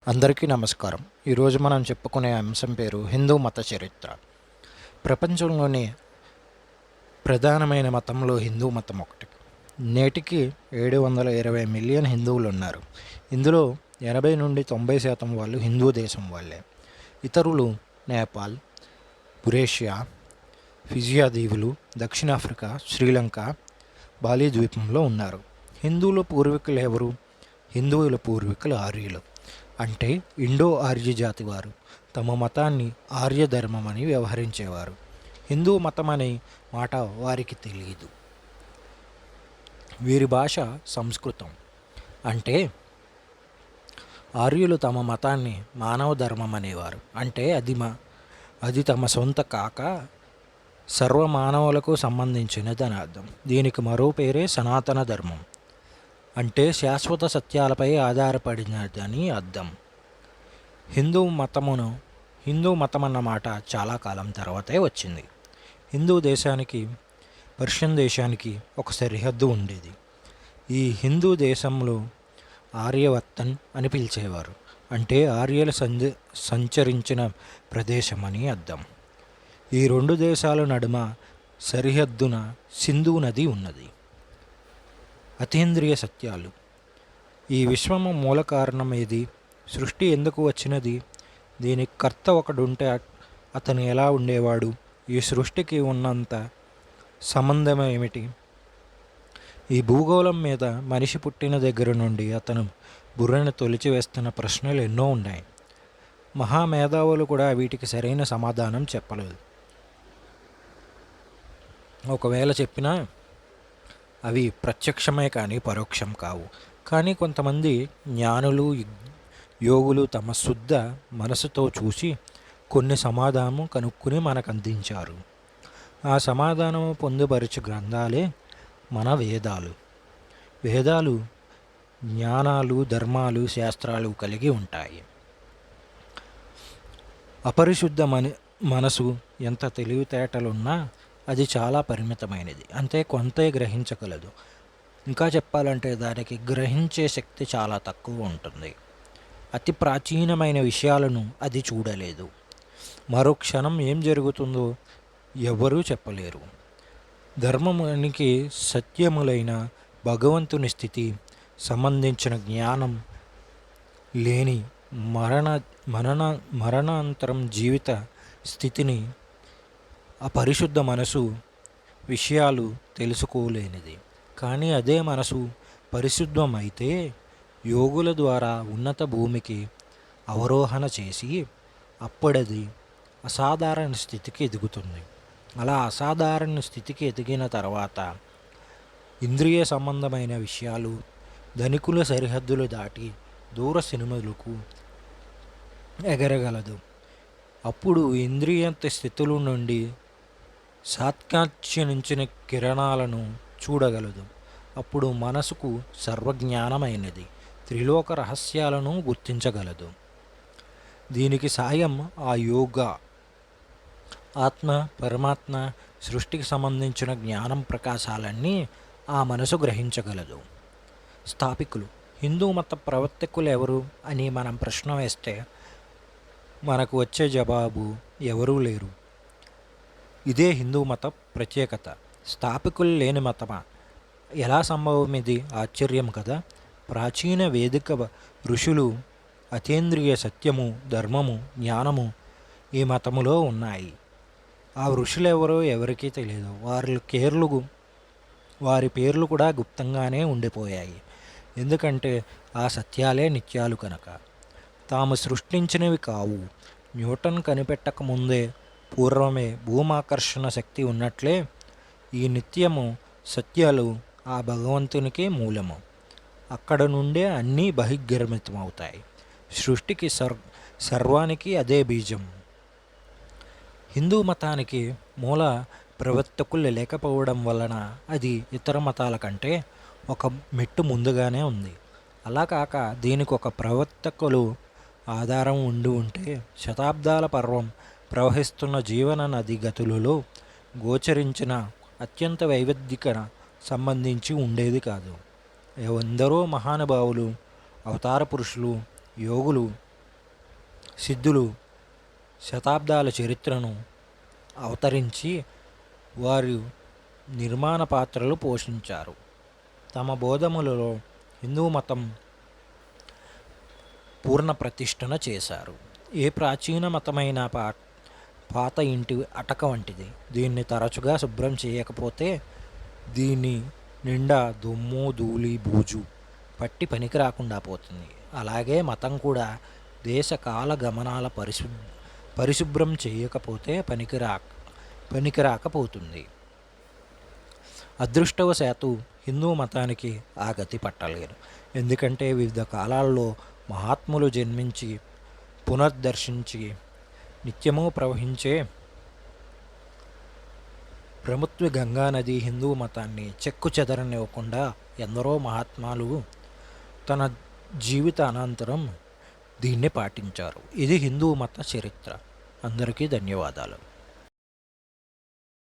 అందరికీ నమస్కారం. ఈరోజు మనం చెప్పుకునే అంశం పేరు హిందూ మత చరిత్ర. ప్రపంచంలోని ప్రధానమైన మతంలో హిందూ మతం ఒకటి. నేటికి 720 మిలియన్ హిందువులు ఉన్నారు. ఇందులో 80 నుండి 90% వాళ్ళు హిందూ దేశం వాళ్ళే. ఇతరులు నేపాల్, బురేషియా, ఫిజియా దీవులు, దక్షిణాఫ్రికా, శ్రీలంక, బాలి ద్వీపంలో ఉన్నారు. హిందువుల పూర్వీకులు ఎవరు? హిందువుల పూర్వీకులు ఆర్యులు, అంటే ఇండో ఆర్య జాతి వారు. తమ మతాన్ని ఆర్య ధర్మం అని వ్యవహరించేవారు. హిందూ మతం అనే మాట వారికి తెలియదు. వీరి భాష సంస్కృతం. అంటే ఆర్యులు తమ మతాన్ని మానవ ధర్మం అనేవారు. అంటే అది తమ సొంత కాక సర్వ మానవులకు సంబంధించినది అని అర్థం. దీనికి మరో పేరే సనాతన ధర్మం, అంటే శాశ్వత సత్యాలపై ఆధారపడినదని అర్థం. హిందూ మతం అన్న మాట చాలా కాలం తర్వాతే వచ్చింది. హిందూ దేశానికి పర్షియన్ దేశానికి ఒక సరిహద్దు ఉండేది. ఈ హిందూ దేశంలో ఆర్యవర్తన్ అని పిలిచేవారు. అంటే ఆర్యలు సంచరించిన ప్రదేశం అని అర్థం. ఈ రెండు దేశాల నడుమ సరిహద్దున సింధు నది ఉన్నది. అతీంద్రియ సత్యాలు. ఈ విశ్వము మూల కారణం ఏది? సృష్టి ఎందుకు వచ్చినది? దీనికి కర్త ఒకడుంటే అతను ఎలా ఉండేవాడు? ఈ సృష్టికి ఉన్నంత సంబంధం ఏమిటి? ఈ భూగోళం మీద మనిషి పుట్టిన దగ్గర నుండి అతను బుర్రను తొలిచివేస్తున్న ప్రశ్నలు ఎన్నో ఉన్నాయి. మహామేధావులు కూడా వీటికి సరైన సమాధానం చెప్పలేదు. ఒకవేళ చెప్పినా అవి ప్రత్యక్షమే కానీ పరోక్షం కావు. కానీ కొంతమంది జ్ఞానులు, యోగులు తమ శుద్ధ మనసుతో చూసి కొన్ని సమాధానం కనుక్కుని మనకు అందించారు. ఆ సమాధానము పొందుపరచు గ్రంథాలే మన వేదాలు. వేదాలు జ్ఞానాలు, ధర్మాలు, శాస్త్రాలు కలిగి ఉంటాయి. అపరిశుద్ధ మనసు ఎంత తెలివితేటలున్నా అది చాలా పరిమితమైనది. అంతే కొంతే గ్రహించగలదు. ఇంకా చెప్పాలంటే దానికి గ్రహించే శక్తి చాలా తక్కువ ఉంటుంది. అతి ప్రాచీనమైన విషయాలను అది చూడలేదు. మరో క్షణం ఏం జరుగుతుందో ఎవరూ చెప్పలేరు. ధర్మమునికి సత్యములైన భగవంతుని స్థితి సంబంధించిన జ్ఞానం లేని మరణాంతరం జీవిత స్థితిని ఆ పరిశుద్ధ మనసు విషయాలు తెలుసుకోలేనిది. కానీ అదే మనసు పరిశుద్ధం అయితే యోగుల ద్వారా ఉన్నత భూమికి అవరోహణ చేసి అప్పుడది అసాధారణ స్థితికి ఎదుగుతుంది. అలా అసాధారణ స్థితికి ఎదిగిన తర్వాత ఇంద్రియ సంబంధమైన విషయాలు ధనికుల సరిహద్దులు దాటి దూర సినిమలకు ఎగరగలదు. అప్పుడు ఇంద్రియ స్థితుల నుండి సాత్కాంక్షించిన కిరణాలను చూడగలదు. అప్పుడు మనసుకు సర్వజ్ఞానమైనది త్రిలోక రహస్యాలను గుర్తించగలదు. దీనికి సాయం ఆ యోగా. ఆత్మ, పరమాత్మ, సృష్టికి సంబంధించిన జ్ఞానం ప్రకాశాలన్నీ ఆ మనసు గ్రహించగలదు. స్థాపికులు. హిందూ మత ప్రవర్తకులు ఎవరు అని మనం ప్రశ్న వేస్తే మనకు వచ్చే జవాబు ఎవరూ లేరు. ఇదే హిందూ మత ప్రత్యేకత. స్థాపికులు లేని మతమా? ఎలా సంభవం? ఇది ఆశ్చర్యం కదా. ప్రాచీన వేదిక ఋషులు అతీంద్రియ సత్యము, ధర్మము, జ్ఞానము ఈ మతములో ఉన్నాయి. ఆ ఋషులెవరో ఎవరికీ తెలియదు. వారి పేర్లు కూడా గుప్తంగానే ఉండిపోయాయి. ఎందుకంటే ఆ సత్యాలే నిత్యాలు కనుక. తాము సృష్టించినవి కావు. న్యూటన్ కనిపెట్టక ముందే పూర్వమే భూమాకర్షణ శక్తి ఉన్నట్లే ఈ నిత్యము సత్యాలు ఆ భగవంతునికే మూలము. అక్కడ నుండే అన్నీ బహిర్గమితమవుతాయి. సృష్టికి సర్వానికి అదే బీజం. హిందూ మతానికి మూల ప్రవర్తకులు లేకపోవడం వలన అది ఇతర మతాల కంటే ఒక మెట్టు ముందుగానే ఉంది. అలా కాక దీనికి ఒక ప్రవర్తకులు ఆధారం ఉంటే శతాబ్దాల పర్వం ప్రవహిస్తున్న జీవన నది గతులలో గోచరించిన అత్యంత వైవిధ్యక సంబంధించి ఉండేది కాదు. ఎందరో మహానుభావులు, అవతార పురుషులు, యోగులు సిద్ధులు శతాబ్దాల చరిత్రను అవతరించి వారు నిర్మాణ పాత్రలు పోషించారు. తమ బోధములలో హిందూ మతం పూర్ణ ప్రతిష్టన చేశారు. ఏ ప్రాచీన మతమైన పాత ఇంటి అటక వంటిది. దీన్ని తరచుగా శుభ్రం చేయకపోతే దీని నిండా దుమ్ము ధూళి బూజు పట్టి పనికి రాకుండా పోతుంది. అలాగే మతం కూడా దేశ కాల గమనాల పరిశుభ్రం చేయకపోతే పనికిరాకపోతుంది. అదృష్టవశాత్తు హిందూ మతానికి ఆ గతి పట్టలేదు. ఎందుకంటే వివిధ కాలాల్లో మహాత్ములు జన్మించి పునర్దర్శించి నిత్యము ప్రవహించే ప్రముత్వ గంగానది హిందూ మతాన్ని చెక్కు చెదరనివ్వకుండా ఎందరో మహాత్మాలు తన జీవిత అనంతరం దీన్ని పాటించారు. ఇది హిందూ మత చరిత్ర. అందరికీ ధన్యవాదాలు.